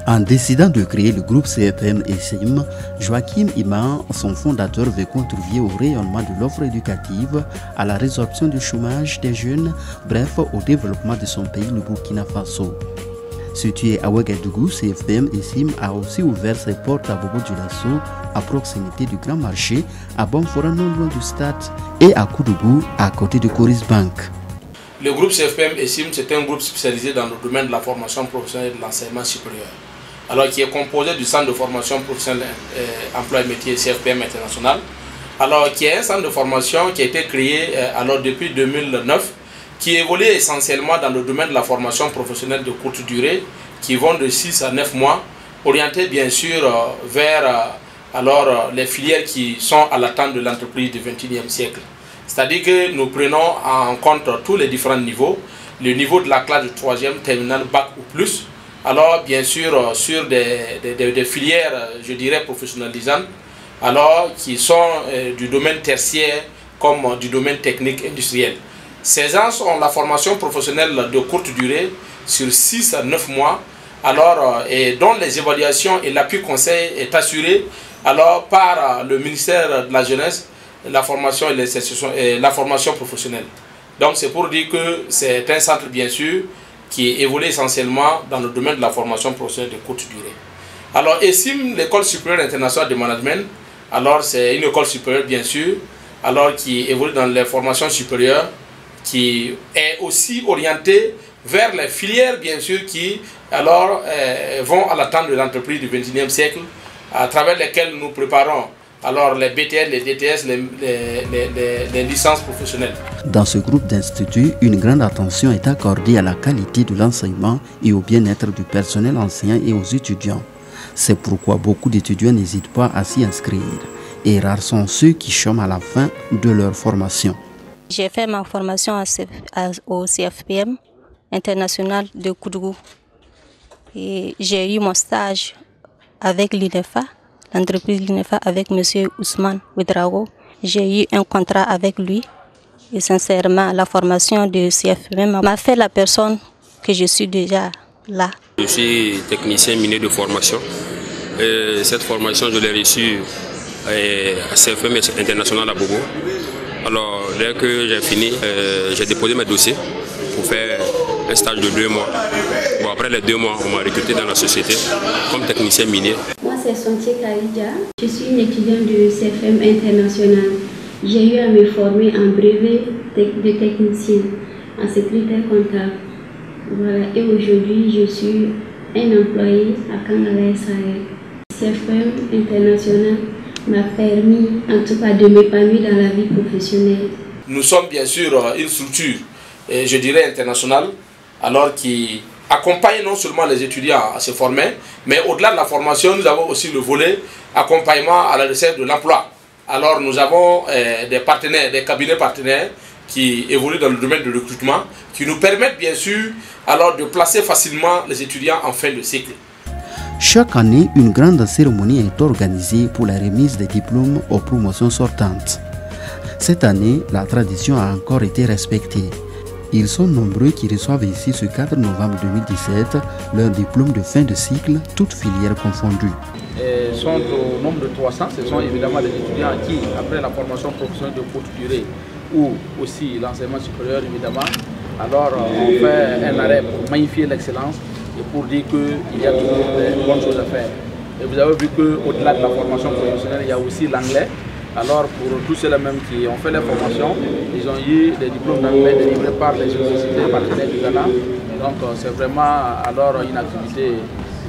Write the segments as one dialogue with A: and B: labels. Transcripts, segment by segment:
A: En décidant de créer le groupe CFM et SIM, Joachim Iman, son fondateur, veut contribuer au rayonnement de l'offre éducative, à la résorption du chômage des jeunes, bref, au développement de son pays, le Burkina Faso. Situé à Ouagadougou, CFM et SIM a aussi ouvert ses portes à Bobo-Dioulasso, à proximité du Grand Marché, à Bonfora, non loin du stade, et à Koudougou, à côté de Coris Bank.
B: Le groupe CFM et SIM, c'est un groupe spécialisé dans le domaine de la formation professionnelle et de l'enseignement supérieur. Alors qui est composé du centre de formation professionnelle emploi et métier CFPM International. Alors qui est un centre de formation qui a été créé depuis 2009, qui évolue essentiellement dans le domaine de la formation professionnelle de courte durée, qui vont de 6 à 9 mois, orienté bien sûr vers les filières qui sont à l'attente de l'entreprise du XXIe siècle. C'est-à-dire que nous prenons en compte tous les différents niveaux, le niveau de la classe de 3e, terminale, bac ou plus, alors bien sûr sur des filières, je dirais, professionnalisantes, alors qui sont du domaine tertiaire comme du domaine technique industriel. Ces gens ont la formation professionnelle de courte durée sur 6 à 9 mois, alors, et dont les évaluations et l'appui conseil est assuré alors, par le ministère de la Jeunesse, la formation et la formation professionnelle. Donc c'est pour dire que c'est un centre bien sûr qui évolue essentiellement dans le domaine de la formation professionnelle de courte durée. Alors ESIM, l'école supérieure internationale de management, alors c'est une école supérieure bien sûr, alors qui évolue dans les formations supérieures, qui est aussi orientée vers les filières bien sûr qui alors vont à l'attente de l'entreprise du XXIe siècle, à travers lesquelles nous préparons alors les BTS, les DTS, les licences professionnelles.
A: Dans ce groupe d'instituts, une grande attention est accordée à la qualité de l'enseignement et au bien-être du personnel enseignant et aux étudiants. C'est pourquoi beaucoup d'étudiants n'hésitent pas à s'y inscrire. Et rares sont ceux qui chôment à la fin de leur formation.
C: J'ai fait ma formation au CFPM International de Koudougou. Et j'ai eu mon stage avec l'INEFA. L'entreprise l'INEFA avec M. Ousmane Ouedraogo. J'ai eu un contrat avec lui et sincèrement la formation de CFM m'a fait la personne que je suis déjà là.
D: Je suis technicien minier de formation. Et cette formation je l'ai reçue à CFM International à Bobo. Alors dès que j'ai fini, j'ai déposé mes dossiers pour faire un stage de 2 mois. Bon, après les 2 mois, on m'a recruté dans la société comme technicien minier.
E: Moi, c'est Sontier Kalidja. Je suis une étudiante de CFM International. J'ai eu à me former en brevet de technicien, en secrétaire comptable. Voilà. Et aujourd'hui, je suis un employé à Kangala Israël. CFM International m'a permis, en tout cas, de m'épanouir dans la vie professionnelle.
B: Nous sommes bien sûr une structure, je dirais internationale, alors qui accompagne non seulement les étudiants à se former, mais au-delà de la formation, nous avons aussi le volet accompagnement à la recherche de l'emploi. Alors nous avons des partenaires, des cabinets partenaires qui évoluent dans le domaine du recrutement, qui nous permettent bien sûr alors de placer facilement les étudiants en fin de cycle.
A: Chaque année, une grande cérémonie est organisée pour la remise des diplômes aux promotions sortantes. Cette année, la tradition a encore été respectée. Ils sont nombreux qui reçoivent ici ce 4 novembre 2017 leur diplôme de fin de cycle, toutes filières confondues.
F: Ils sont au nombre de 300, ce sont évidemment des étudiants qui, après la formation professionnelle de courte durée ou aussi l'enseignement supérieur évidemment, alors on fait un arrêt pour magnifier l'excellence et pour dire qu'il y a toujours de bonnes choses à faire. Et vous avez vu qu'au-delà de la formation professionnelle, il y a aussi l'anglais. Alors pour tous ceux-là même qui ont fait la formation, ils ont eu des diplômes d'anglais délivrés par les universités partenaires du Ghana. Donc c'est vraiment alors une activité,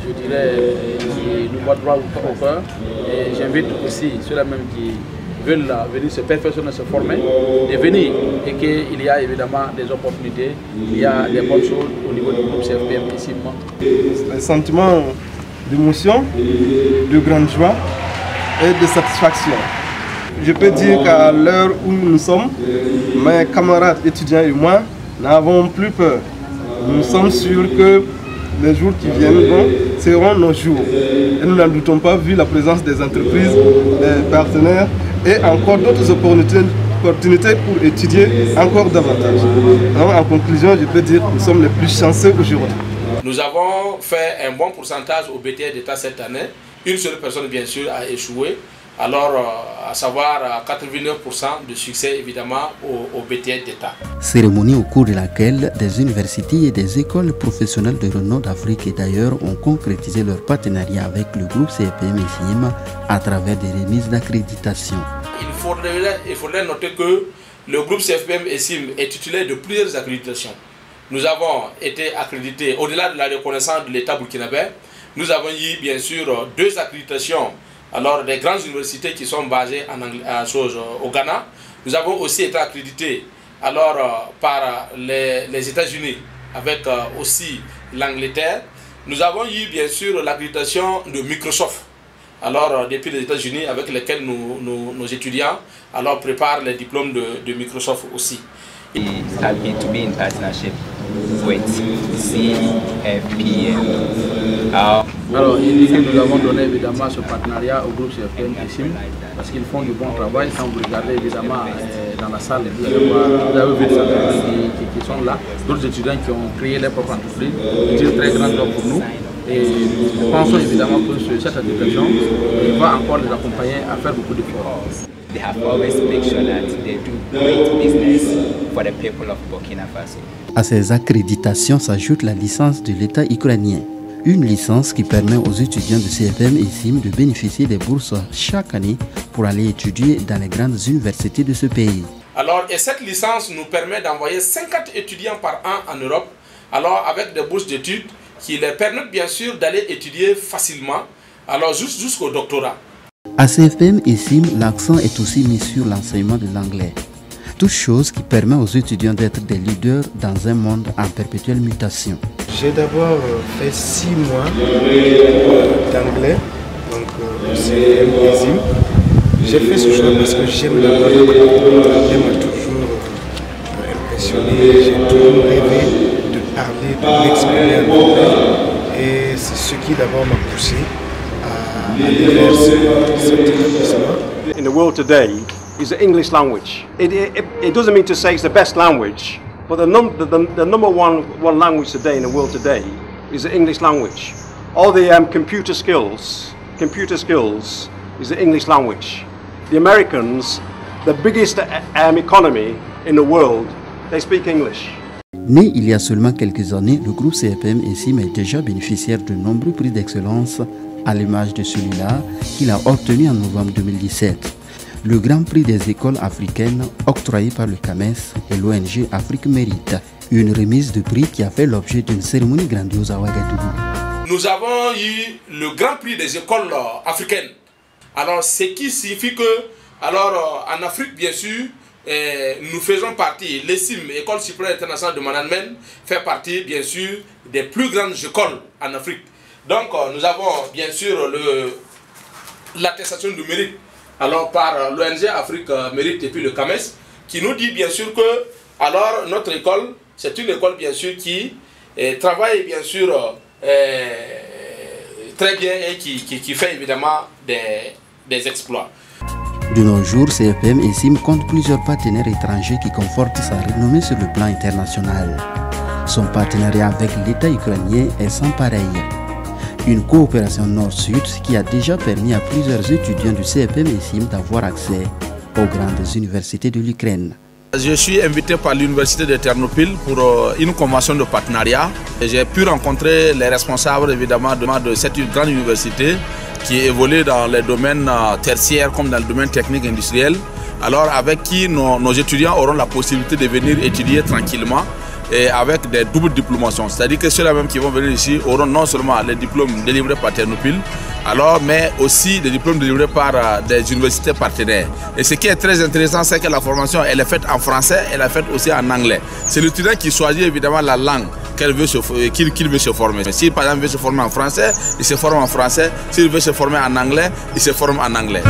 F: je dirais, qui nous va droit au cœur. Et j'invite aussi ceux-là même qui veulent venir se perfectionner, se former, de venir et qu'il y a évidemment des opportunités, il y a des bonnes choses au niveau du groupe CFPM ici.
G: Un sentiment d'émotion, de grande joie et de satisfaction. Je peux dire qu'à l'heure où nous sommes, mes camarades étudiants et moi n'avons plus peur. Nous sommes sûrs que les jours qui viennent seront nos jours. Et nous n'en doutons pas vu la présence des entreprises, des partenaires et encore d'autres opportunités pour étudier encore davantage. Donc, en conclusion, je peux dire que nous sommes les plus chanceux aujourd'hui.
B: Nous avons fait un bon pourcentage au BTS d'État cette année. Une seule personne, bien sûr, a échoué. Alors, à savoir 89% de succès, évidemment, au BTS d'État.
A: Cérémonie au cours de laquelle des universités et des écoles professionnelles de renom d'Afrique et d'ailleurs ont concrétisé leur partenariat avec le groupe CFPM et SIM à travers des remises d'accréditation.
B: Il faudrait noter que le groupe CFPM et SIM est titulaire de plusieurs accréditations. Nous avons été accrédités, au-delà de la reconnaissance de l'État burkinabé, nous avons eu bien sûr 2 accréditations, alors des grandes universités qui sont basées au Ghana. Nous avons aussi été accrédités alors, par les États-Unis avec aussi l'Angleterre. Nous avons eu bien sûr l'accréditation de Microsoft, alors depuis les États-Unis, avec lesquels nos étudiants alors, préparent les diplômes de Microsoft aussi.
H: Happy to be in partnership with CFPM.
F: Alors, nous avons donné évidemment ce partenariat au groupe CFPM et SIM parce qu'ils font du bon travail. Quand vous regardez évidemment dans la salle, vous avez vu des entreprises qui sont là, d'autres étudiants qui ont créé leur propre entreprise. C'est une très grande offre pour nous. Et nous pensons évidemment que cette application va encore les accompagner à faire beaucoup d'efforts.
H: They have always made sure that they do great business for the people of Burkina Faso.
A: À ces accréditations s'ajoute la licence de l'État ukrainien. Une licence qui permet aux étudiants de CFPM et SIM de bénéficier des bourses chaque année pour aller étudier dans les grandes universités de ce pays.
B: Alors, et cette licence nous permet d'envoyer 50 étudiants par an en Europe, alors avec des bourses d'études qui leur permettent bien sûr d'aller étudier facilement, alors jusqu'au doctorat.
A: À CFPM et SIM, l'accent est aussi mis sur l'enseignement de l'anglais. Toute chose qui permet aux étudiants d'être des leaders dans un monde en perpétuelle mutation.
I: J'ai d'abord fait 6 mois d'anglais, donc au CFPM et SIM. J'ai fait ce choix parce que j'aime l'anglais. L'anglais m'a toujours impressionné. J'ai toujours rêvé de parler, de m'exprimer en anglais. Et c'est ce qui d'abord m'a poussé à aller vers cet établissement.
J: In the world today is the English language. It doesn't mean to say it's the best language, but the number one language today in the world today is the English language. All the computer skills is the English language. The Americans, the biggest economy in the world, they speak English.
A: Né il y a seulement quelques années, le groupe CFPM et SIM est déjà bénéficiaire de nombreux prix d'excellence, à l'image de celui-là qu'il a obtenu en novembre 2017. Le Grand Prix des écoles africaines octroyé par le CAMES et l'ONG Afrique Mérite. Une remise de prix qui a fait l'objet d'une cérémonie grandiose à Ouagadougou.
B: Nous avons eu le Grand Prix des écoles africaines. Alors, ce qui signifie que, alors, en Afrique, bien sûr, nous faisons partie, l'ESIM, École supérieure internationale de management, fait partie, bien sûr, des plus grandes écoles en Afrique. Donc, nous avons, bien sûr, l'attestation de mérite, alors par l'ONG Afrique Mérite et puis le CAMES, qui nous dit, bien sûr, que, alors, notre école, c'est une école, bien sûr, qui travaille, bien sûr, très bien et qui fait, évidemment, des exploits.
A: De nos jours, CFPM et SIM compte plusieurs partenaires étrangers qui confortent sa renommée sur le plan international. Son partenariat avec l'État ukrainien est sans pareil. Une coopération nord-sud qui a déjà permis à plusieurs étudiants du CFPM et SIM d'avoir accès aux grandes universités de l'Ukraine.
B: Je suis invité par l'université de Ternopil pour une convention de partenariat. J'ai pu rencontrer les responsables évidemment de cette grande université qui évolue dans les domaines tertiaires comme dans le domaine technique industriel. Alors avec qui nos étudiants auront la possibilité de venir étudier tranquillement et avec des doubles diplomations. C'est-à-dire que ceux-là même qui vont venir ici auront non seulement les diplômes délivrés par Ternopil, alors, mais aussi des diplômes délivrés par des universités partenaires. Et ce qui est très intéressant, c'est que la formation elle est faite en français, elle est faite aussi en anglais. C'est l'étudiant qui choisit évidemment la langue qu'il veut se former. S'il par exemple veut se former en français, il se forme en français. S'il veut se former en anglais, il se forme en anglais.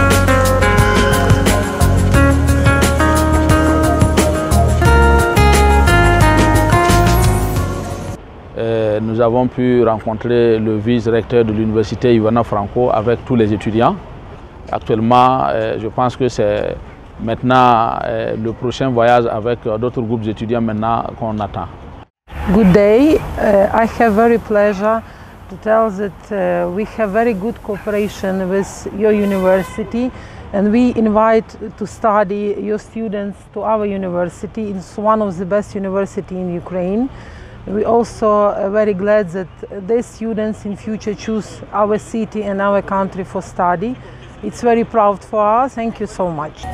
F: Nous avons pu rencontrer le vice-recteur de l'université Ivana Franco avec tous les étudiants. Actuellement, je pense que c'est maintenant le prochain voyage avec d'autres groupes d'étudiants maintenant qu'on attend.
K: Good day. I have very pleasure to tell that we have very good cooperation with your university, and we invite to study your students to our university. It's one of the best universities in Ukraine. We also are very glad that these students in future choose our city and our country for study. It's very proud for us. Thank you so much.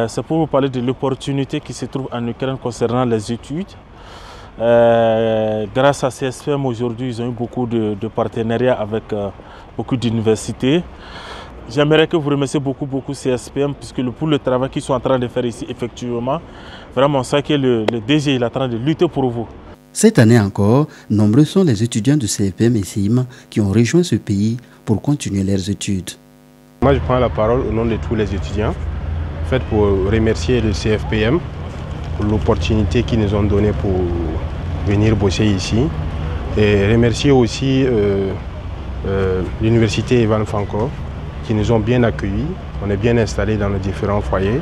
L: C'est pour vous parler de l'opportunité qui se trouve en Ukraine concernant les études. Grâce à CSPM, aujourd'hui, ils ont eu beaucoup de partenariats avec beaucoup d'universités. J'aimerais que vous remerciez beaucoup CSPM puisque pour le travail qu'ils sont en train de faire ici, effectivement, vraiment, ça que le DG est en train de lutter pour vous.
A: Cette année encore, nombreux sont les étudiants du CFPM et CIM qui ont rejoint ce pays pour continuer leurs études.
M: Moi, je prends la parole au nom de tous les étudiants. En fait, pour remercier le CFPM pour l'opportunité qu'ils nous ont donnée pour venir bosser ici. Et remercier aussi l'université Ivan Franko qui nous ont bien accueillis. On est bien installés dans nos différents foyers.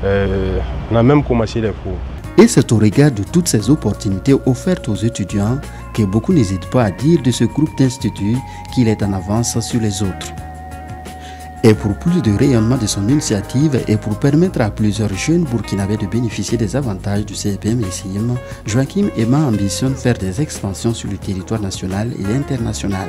M: On a même commencé les cours.
A: Et c'est au regard de toutes ces opportunités offertes aux étudiants que beaucoup n'hésitent pas à dire de ce groupe d'instituts qu'il est en avance sur les autres. Et pour plus de rayonnement de son initiative et pour permettre à plusieurs jeunes burkinabés de bénéficier des avantages du CFPM et CIM, Joachim Ema ambitionne faire des extensions sur le territoire national et international.